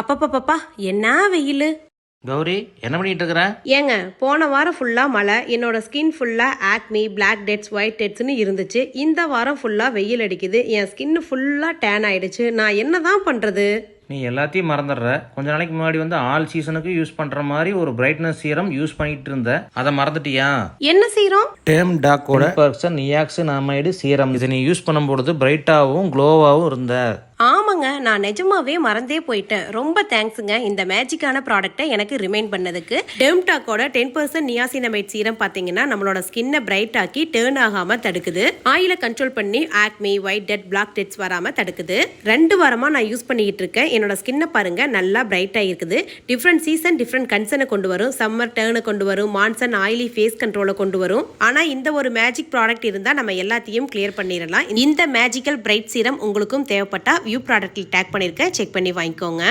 அப்பப்பப்பா என்ன வெயில். கௌரி என்ன பண்ணிட்டு இருக்கிற? ஏங்க போன வாரம் ஃபுல்லா மழை, என்னோட ஸ்கின் ஃபுல்லா ஆக்னி, பிளாக் டெட்ஸ், ஒயிட் டெட்ஸ்னு இருந்துச்சு. இந்த வாரம் ஃபுல்லா வெயில் அடிக்குது, என் ஸ்கின் ஃபுல்லா டேன் ஆயிடுச்சு. நான் என்னதான் பண்றது? நீ எல்லாத்தையும் மறந்துடுற. கொஞ்ச நாளைக்கு முன்னாடி ஆல் சீசனுக்கு யூஸ் பண்ற மாதிரி ஒரு பிரைட்னஸ் சீரம் யூஸ் பண்ணிட்டு இருந்த, அதை மறந்துட்டியா? என்ன செய்யறோம்? டேம் டாக்கோட நியாக்சினமைடு சீரம். இதை நீ யூஸ் பண்ணும்போது பிரைட்டாகவும் க்ளோவாகவும் இருந்த. ஆமாங்க, நான் நிஜமாவே மறந்தே போயிட்டேன். ரொம்ப தேங்க்ஸுங்க இந்த மேஜிக்கான ப்ராடக்ட்டை எனக்கு ரிமைண்ட் பண்ணதுக்கு. டெர்ம்டாக்கோட 10% நியாசினமைட் சீரம் பார்த்தீங்கன்னா நம்மளோட ஸ்கின்னை பிரைட் ஆக்கி டேர்ன் ஆகாம தடுக்குது. ஆயிலை கண்ட்ரோல் பண்ணி Acme, white dead, black debts வராம தடுக்குது. 2 வாரமா நான் யூஸ் பண்ணிக்கிட்டு இருக்கேன். என்னோட ஸ்கின்னை பாருங்க, நல்லா பிரைட் ஆகிருக்குது. டிஃப்ரெண்ட் சீசன் டிஃப்ரெண்ட் கன்சர்னை கொண்டு வரும். சம்மர் டேர்னை கொண்டு வரும், மான்சன் ஆயிலி ஃபேஸ் கண்ட்ரோலை கொண்டு வரும். ஆனால் இந்த ஒரு மேஜிக் ப்ராடக்ட் இருந்தால் நம்ம எல்லாத்தையும் கிளியர் பண்ணிடலாம். இந்த மேஜிக்கல் பிரைட் சீரம் உங்களுக்கும் தேவைப்பட்டா வியூ ப்ராடக்ட்டில் டேக் பண்ணியிருக்கேன், செக் பண்ணி வாங்கிக்கோங்க.